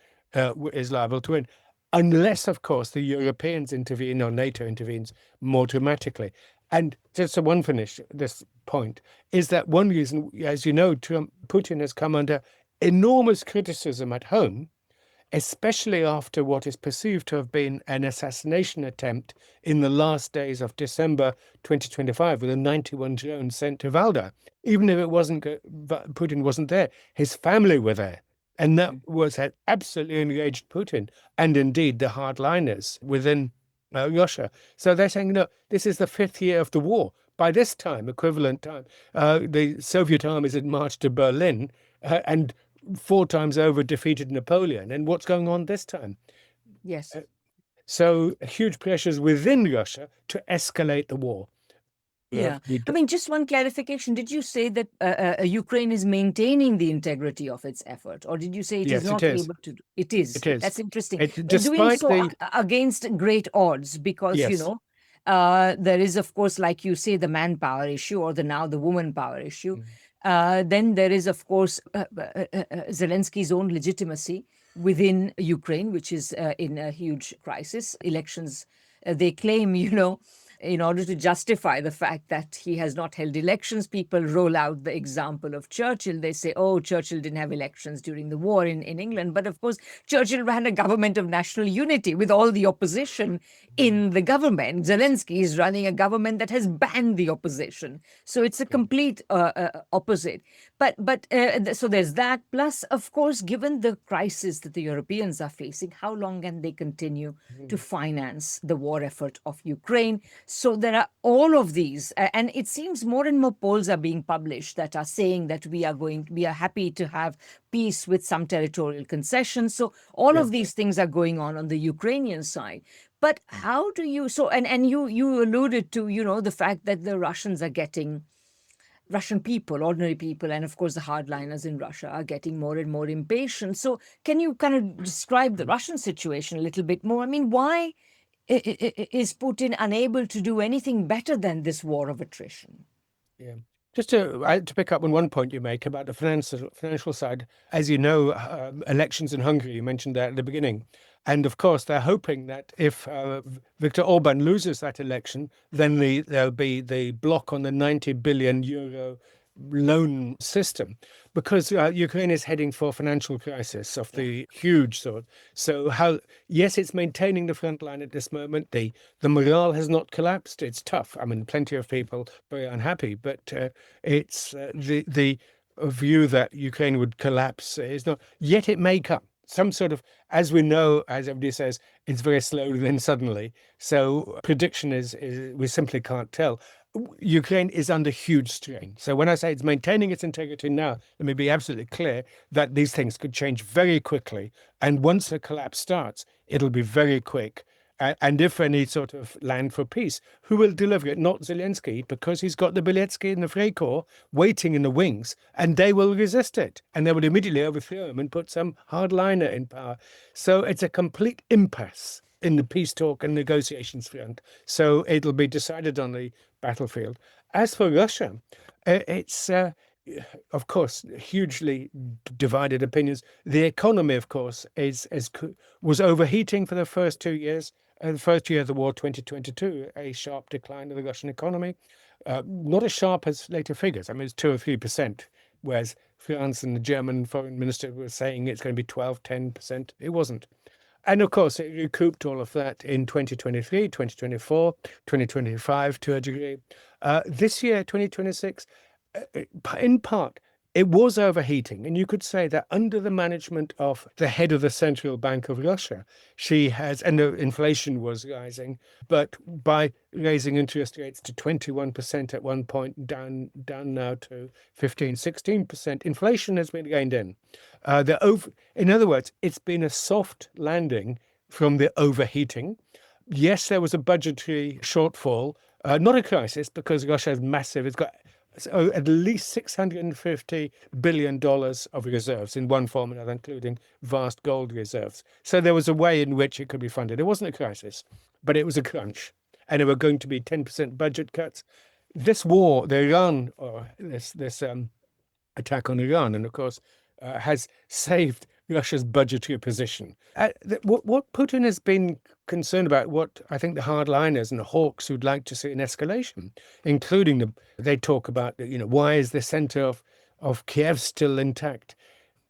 is liable to win. Unless, of course, the Europeans intervene or NATO intervenes more dramatically. And just so one finish this point, is that one reason, as you know, Putin has come under enormous criticism at home, especially after what is perceived to have been an assassination attempt in the last days of December 2025 with a 91 drone sent to Valda. Even if it wasn't Putin wasn't there, his family were there. And that had absolutely enraged Putin and indeed the hardliners within Russia. So they're saying, no, this is the fifth year of the war. By this time, equivalent time, the Soviet armies had marched to Berlin and 4 times over defeated Napoleon. And what's going on this time? Yes. So huge pressures within Russia to escalate the war. Yeah. I mean, just one clarification. Did you say that Ukraine is maintaining the integrity of its effort, or did you say it is not able to do? It is. It is. That's interesting. Despite doing so against great odds, because, yes. There is, of course, like you say, the manpower issue or the woman power issue. Then there is, of course, Zelensky's own legitimacy within Ukraine, which is in a huge crisis. Elections, they claim, in order to justify the fact that he has not held elections, people roll out the example of Churchill. They say, oh, Churchill didn't have elections during the war in England. But of course, Churchill ran a government of national unity with all the opposition in the government. Zelensky is running a government that has banned the opposition. So it's a complete opposite. So there's that. Plus, of course, given the crisis that the Europeans are facing, how long can they continue to finance the war effort of Ukraine? So there are all of these, and it seems more and more polls are being published that are saying that we are happy to have peace with some territorial concessions. So all of these things are going on the Ukrainian side. But how do you, and you alluded to, the fact that the Russians are getting, Russian people, ordinary people, and of course the hardliners in Russia are getting more and more impatient. So can you kind of describe the Russian situation a little bit more? I mean, why is Putin unable to do anything better than this war of attrition? Yeah. Just to pick up on one point you make about the financial side, as you know, elections in Hungary, you mentioned that at the beginning. And of course, they're hoping that if Viktor Orban loses that election, then there'll be the block on the 90 billion euro loan system, because Ukraine is heading for a financial crisis of the huge sort. So yes, it's maintaining the front line at this moment. The morale has not collapsed. It's tough. I mean, plenty of people very unhappy, but it's the view that Ukraine would collapse is not yet. It may come. Some sort of, as we know, as everybody says, it's very slowly, then suddenly. So prediction is we simply can't tell. Ukraine is under huge strain. So when I say it's maintaining its integrity now, let me be absolutely clear that these things could change very quickly. And once a collapse starts, it'll be very quick. And if any sort of land for peace, who will deliver it? Not Zelensky, because he's got the Beletsky and the Freikorps waiting in the wings, and they will resist it. And they will immediately overthrow him and put some hardliner in power. So it's a complete impasse in the peace talk and negotiations front. So it'll be decided on the battlefield. As for Russia, it's of course hugely divided opinions. The economy, of course, was overheating for the first 2 years. The first year of the war, 2022, a sharp decline of the Russian economy. Not as sharp as later figures. I mean, it's 2 or 3%, whereas France and the German foreign minister were saying it's going to be 12, 10%. It wasn't. And of course, it recouped all of that in 2023, 2024, 2025 to a degree. This year, 2026, in part, it was overheating. And you could say that under the management of the head of the Central Bank of Russia, she has, and the inflation was rising, but by raising interest rates to 21% at one point, down now to 15, 16%, inflation has been reined in. In other words, it's been a soft landing from the overheating. Yes, there was a budgetary shortfall, not a crisis, because Russia is massive. It's got at least $650 billion of reserves in one form or another, including vast gold reserves. So there was a way in which it could be funded. It wasn't a crisis, but it was a crunch. And there were going to be 10% budget cuts. This war, the Iran, or this attack on Iran, and of course, has saved Russia's budgetary position. What Putin has been concerned about, what I think the hardliners and the hawks who'd like to see an escalation, including they talk about, why is the center of Kiev still intact?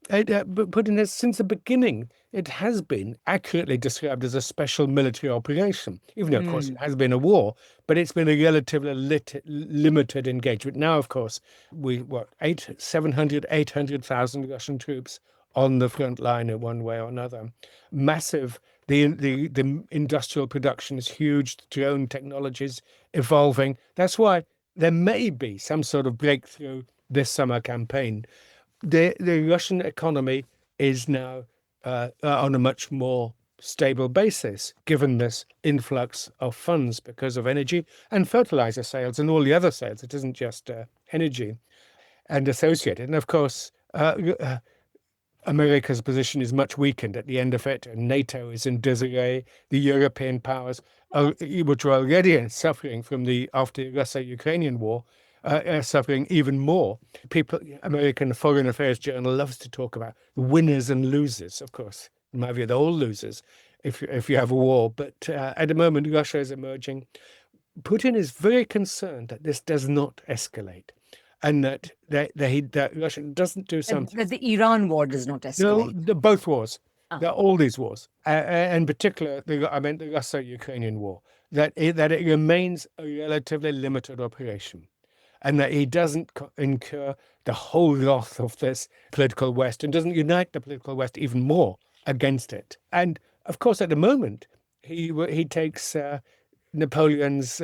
But Putin has, since the beginning, it has been accurately described as a special military operation, even though, of course, it has been a war, but it's been a relatively limited engagement. Now, of course, 800,000 Russian troops on the front line in one way or another. Massive. The industrial production is huge. Drone technologies evolving. That's why there may be some sort of breakthrough this summer campaign. The Russian economy is now on a much more stable basis, given this influx of funds because of energy and fertilizer sales and all the other sales. It isn't just energy and associated. And of course, America's position is much weakened at the end of it, and NATO is in disarray. The European powers, which were already suffering after the Russo-Ukrainian war, are suffering even more. American Foreign Affairs Journal loves to talk about winners and losers. Of course, in my view, they're all losers if you have a war. But at the moment, Russia is emerging. Putin is very concerned that this does not escalate, and that Russia doesn't do something. That the Iran war does not escalate. No, both wars. All these wars, in particular, I meant the Russo-Ukrainian war. That it remains a relatively limited operation, and that he doesn't incur the whole wrath of this political West and doesn't unite the political West even more against it. And of course, at the moment, he takes Napoleon's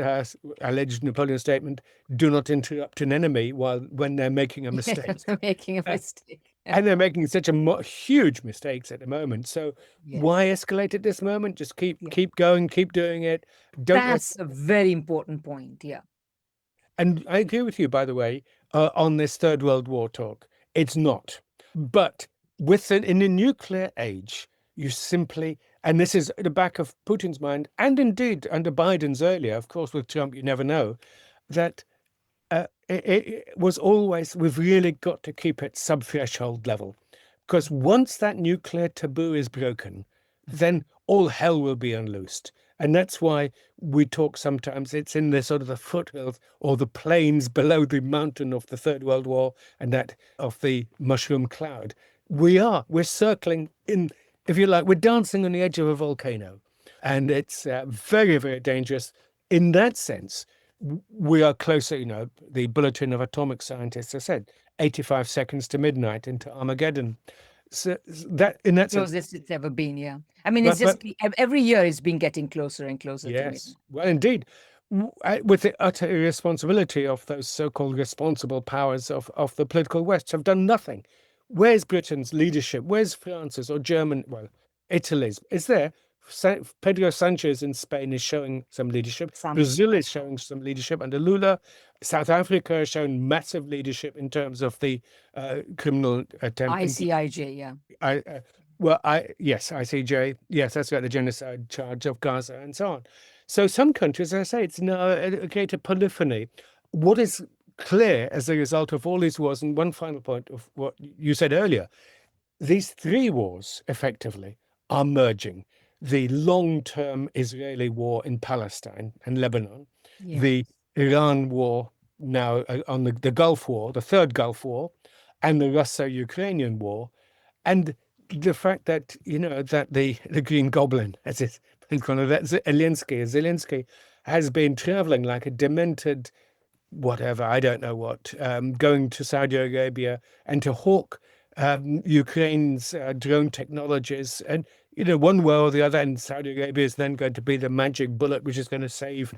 alleged Napoleon statement: "Do not interrupt an enemy when they're making a mistake." Yes, they're making a mistake. And they're making such huge mistakes at the moment. So why escalate at this moment? Just keep going, keep doing it. That's a very important point. Yeah. And I agree with you, by the way, on this Third World War talk. It's not. But in the nuclear age, you simply, and this is at the back of Putin's mind, and indeed under Biden's earlier, of course, with Trump, you never know, that it was always, we've really got to keep it sub-threshold level. Because once that nuclear taboo is broken, then all hell will be unloosed. And that's why we talk sometimes, it's in the sort of the foothills or the plains below the mountain of the Third World War and that of the mushroom cloud. We're circling in, if you like, we're dancing on the edge of a volcano. And it's very, very dangerous. In that sense, we are closer, the Bulletin of Atomic Scientists has said, 85 seconds to midnight into Armageddon. So that in that sense, closest it's ever been. Yeah, I mean, it's just every year it's been getting closer and closer. Yes, to well, indeed, with the utter irresponsibility of those so-called responsible powers of the political West, have done nothing. Where's Britain's leadership? Where's France's or German? Well, Italy's is there. Pedro Sanchez in Spain is showing some leadership. Brazil is showing some leadership under Lula. South Africa has shown massive leadership in terms of the criminal attempt. ICIJ, yeah. Yes, ICJ. Yes, that's got the genocide charge of Gaza and so on. So some countries, as I say, it's now a greater polyphony. What is clear as a result of all these wars, and one final point of what you said earlier, these three wars effectively are merging. the long-term Israeli war in Palestine and Lebanon, Yeah. the Iran war now on the Gulf War, the third Gulf War, and the Russo-Ukrainian war, and the fact that, that the Green Goblin, as it's been called, that Zelensky has been traveling like a demented whatever, I don't know what, going to Saudi Arabia and to hawk Ukraine's drone technologies. And, one way or the other, and Saudi Arabia is then going to be the magic bullet which is going to save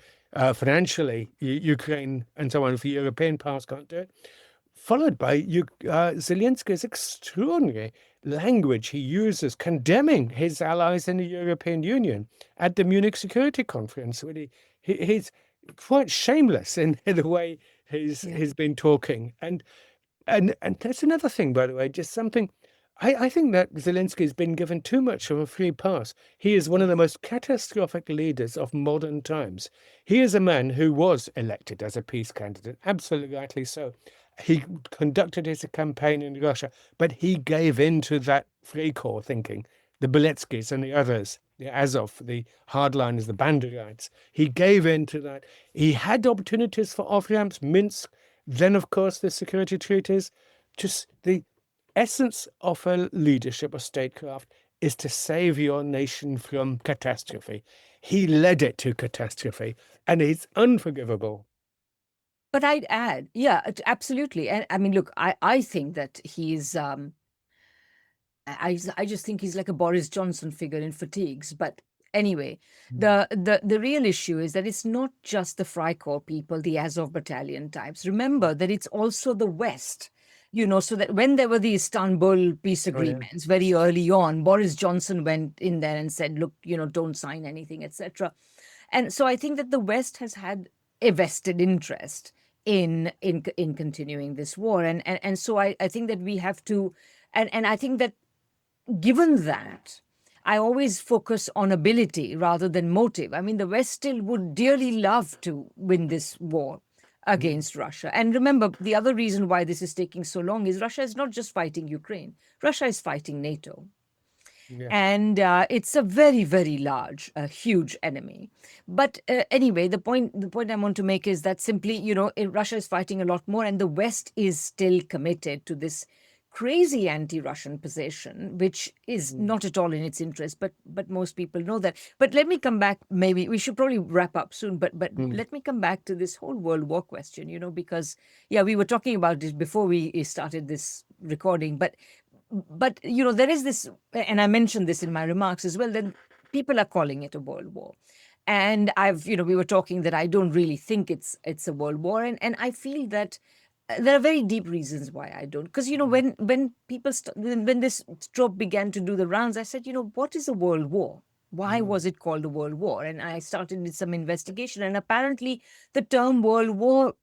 financially Ukraine and so on if the European powers can't do it. Followed by Zelensky's extraordinary language he uses condemning his allies in the European Union at the Munich Security Conference. When he's quite shameless in the way he's been talking. And that's another thing, by the way, just something. I think that Zelensky has been given too much of a free pass. He is one of the most catastrophic leaders of modern times. He is a man who was elected as a peace candidate, absolutely rightly so. He conducted his campaign in Russia, but he gave in to that free corps thinking, the Beletskys and the others, the Azov, the hardliners, the Banderites. He gave in to that. He had opportunities for off-ramps, Minsk, then, of course, the security treaties. Just the essence of a leadership or statecraft is to save your nation from catastrophe. He led it to catastrophe, and it's unforgivable. But I'd add, yeah, absolutely. And I mean, look, I think that he's I just think he's like a Boris Johnson figure in fatigues. But anyway, the real issue is that it's not just the Freikorps people, the Azov battalion types. Remember that it's also the West. So that when there were the Istanbul peace agreements very early on, Boris Johnson went in there and said, look, don't sign anything, etc. And so I think that the West has had a vested interest in continuing this war. And so I think that we have to, and I think that given that, I always focus on ability rather than motive. I mean, the West still would dearly love to win this war against Russia. And remember, the other reason why this is taking so long is Russia is not just fighting Ukraine. Russia is fighting NATO. Yeah. And it's a very, very large, huge enemy. But anyway, the point I want to make is that simply, Russia is fighting a lot more, and the West is still committed to this crazy anti-Russian position, which is not at all in its interest, but most people know that. But let me come back, maybe we should probably wrap up soon, but let me come back to this whole World War question, because, we were talking about it before we started this recording, but there is this, and I mentioned this in my remarks as well, that people are calling it a world war. And we were talking that I don't really think it's a world war, and I feel that there are very deep reasons why I don't. Because, when people, when this trope began to do the rounds, I said, what is a world war? Why was it called a world war? And I started some investigation. And apparently the term world war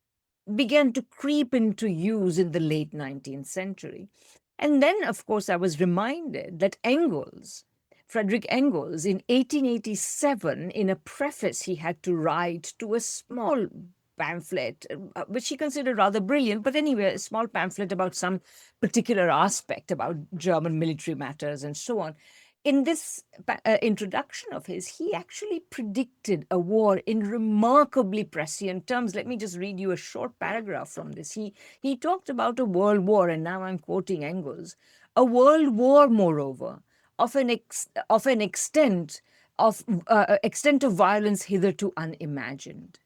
began to creep into use in the late 19th century. And then, of course, I was reminded that Friedrich Engels, in 1887, in a preface he had to write to a small pamphlet, which he considered rather brilliant, but anyway, a small pamphlet about some particular aspect about German military matters and so on. In this introduction of his, he actually predicted a war in remarkably prescient terms. Let me just read you a short paragraph from this. He talked about a world war, and now I'm quoting Engels, a world war, moreover, of an extent of violence hitherto unimagined.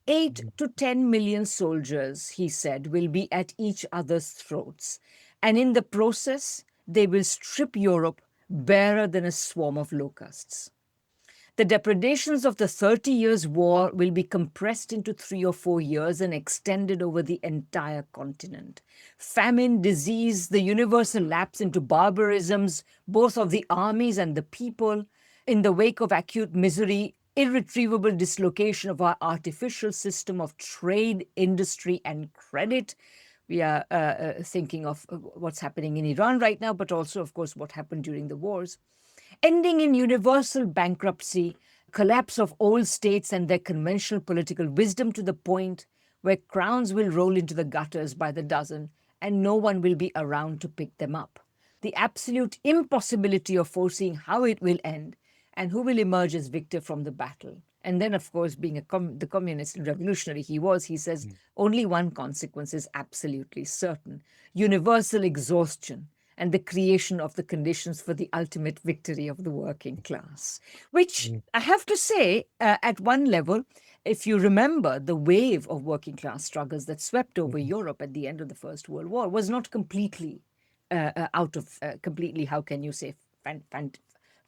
8 to 10 million soldiers, he said, will be at each other's throats. And in the process, they will strip Europe barer than a swarm of locusts. The depredations of the 30 Years' War will be compressed into 3 or 4 years and extended over the entire continent. Famine, disease, the universal lapse into barbarisms, both of the armies and the people, in the wake of acute misery, irretrievable dislocation of our artificial system of trade, industry, and credit. We are thinking of what's happening in Iran right now, but also, of course, what happened during the wars. Ending in universal bankruptcy, collapse of old states and their conventional political wisdom to the point where crowns will roll into the gutters by the dozen and no one will be around to pick them up. The absolute impossibility of foreseeing how it will end, and who will emerge as victor from the battle. And then, of course, being the communist and revolutionary he says only one consequence is absolutely certain: universal exhaustion and the creation of the conditions for the ultimate victory of the working class. Which I have to say, at one level, if you remember, the wave of working class struggles that swept over Europe at the end of the First World War was not completely completely, how can you say,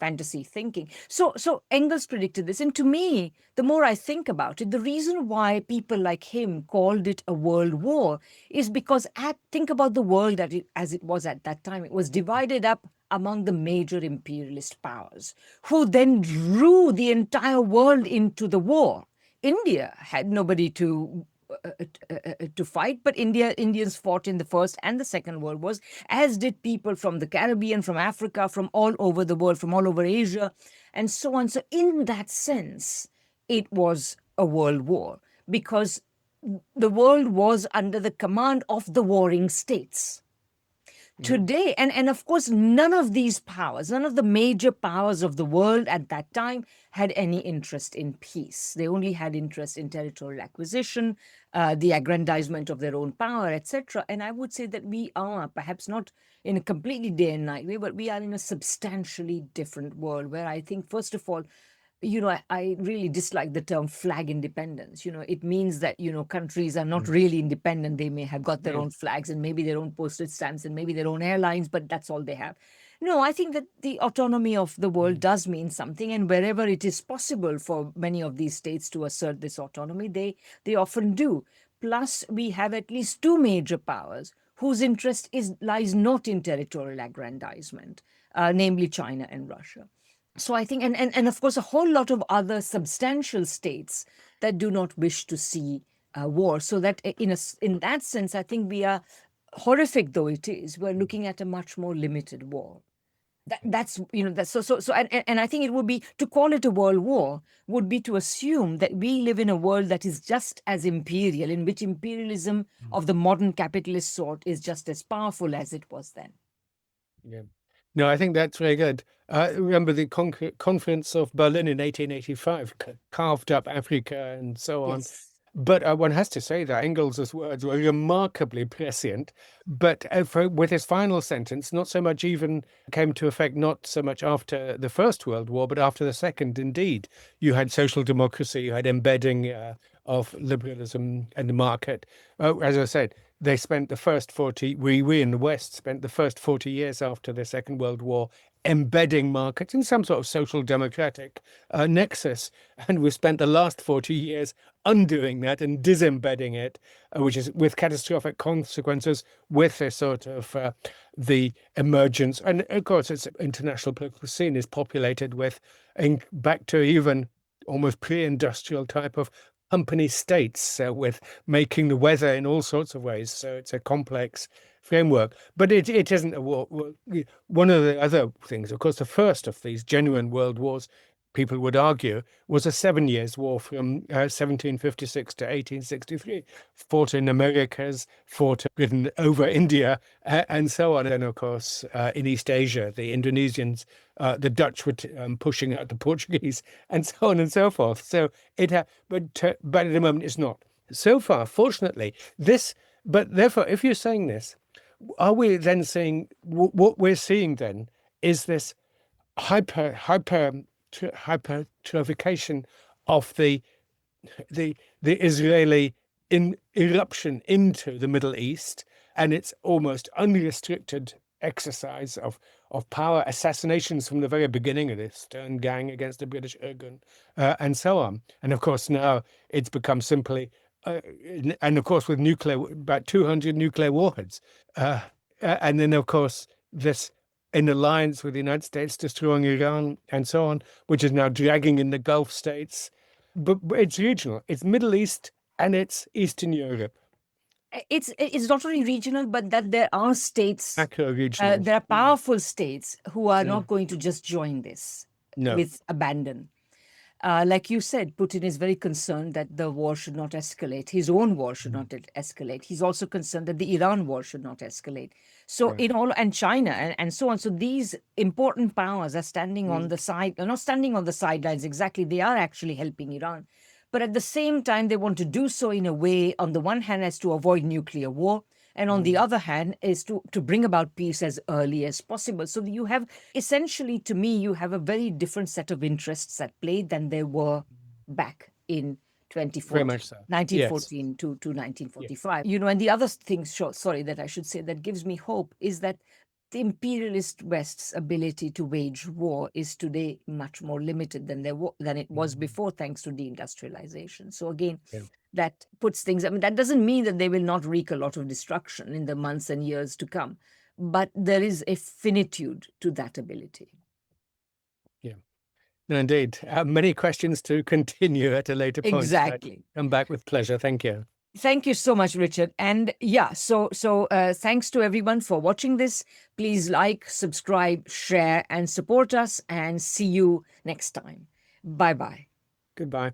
fantasy thinking. So Engels predicted this. And to me, the more I think about it, the reason why people like him called it a world war is because think about the world as it was at that time. It was divided up among the major imperialist powers, who then drew the entire world into the war. India had nobody to fight, but Indians fought in the First and the Second World Wars, as did people from the Caribbean, from Africa, from all over the world, from all over Asia, and so on. So in that sense, it was a world war, because the world was under the command of the warring states. Today, and of course, none of these powers, none of the major powers of the world at that time had any interest in peace. They only had interest in territorial acquisition, the aggrandizement of their own power, etc. And I would say that we are, perhaps not in a completely day and night way, but we are in a substantially different world where I think, first of all, I really dislike the term flag independence. It means that, countries are not really independent. They may have got their own flags and maybe their own postage stamps and maybe their own airlines, but that's all they have. No, I think that the autonomy of the world does mean something. And wherever it is possible for many of these states to assert this autonomy, they often do. Plus, we have at least two major powers whose interest lies not in territorial aggrandizement, namely China and Russia. So I think, and of course, a whole lot of other substantial states that do not wish to see war. So that in that sense, I think we are, horrific though it is, we're looking at a much more limited war. That's and I think it would be, to call it a world war would be to assume that we live in a world that is just as imperial, in which imperialism of the modern capitalist sort is just as powerful as it was then. Yeah. No, I think that's very good. Remember the Conference of Berlin in 1885 carved up Africa and so on. Yes. But one has to say that Engels's words were remarkably prescient. But with his final sentence, not so much even came to effect, not so much after the First World War, but after the Second, indeed. You had social democracy, you had embedding of liberalism and the market. As I said, they spent the first 40, we in the West spent the first 40 years after the Second World War embedding markets in some sort of social democratic nexus. And we spent the last 40 years undoing that and disembedding it, which is with catastrophic consequences, with a sort of the emergence. And of course, its international political scene is populated with, back to even almost pre-industrial type of company states, with making the weather in all sorts of ways. So it's a complex framework, but it isn't a war. One of the other things, of course, the first of these genuine world wars, people would argue, was a 7 years war from 1756 to 1863, fought in Americas, fought Britain over India, and so on. And of course, in East Asia, the Indonesians, the Dutch were pushing out the Portuguese, and so on and so forth. So but at the moment it's not. So far, fortunately, but therefore, if you're saying this, are we then saying what we're seeing then is this hypertrophication of the Israeli eruption into the Middle East, and its almost unrestricted exercise of power, assassinations from the very beginning of this Stern gang against the British Irgun, and so on. And of course now it's become simply, and of course with about 200 nuclear warheads, and then of course this in alliance with the United States destroying Iran and so on, which is now dragging in the Gulf states. But it's regional. It's Middle East and it's Eastern Europe. It's not only regional, but that there are states, Macro-regional. there are powerful states who are not going to just join this with abandon. Like you said, Putin is very concerned that the war should not escalate. His own war should not escalate. He's also concerned that the Iran war should not escalate. So Right. in all, and China and so on. So these important powers are standing on the side, not standing on the sidelines exactly. They are actually helping Iran. But at the same time, they want to do so in a way, on the one hand, as to avoid nuclear war, and on the other hand, is to bring about peace as early as possible. So you have, essentially, to me, you have a very different set of interests at play than there were back in Very 2014, much so. Yes. 1914 to 1945. You know, and the other thing, sorry, that I should say that gives me hope is that the imperialist West's ability to wage war is today much more limited than it was before, thanks to deindustrialization. So again, Yeah. that puts things. I mean, that doesn't mean that they will not wreak a lot of destruction in the months and years to come, but there is a finitude to that ability. Yeah. No, indeed. Many questions to continue at a later point. Exactly. Come back with pleasure. Thank you. Thank you so much, Richard. And yeah, so thanks to everyone for watching this. Please like, subscribe, share, and support us, and see you next time. Bye-bye. Goodbye.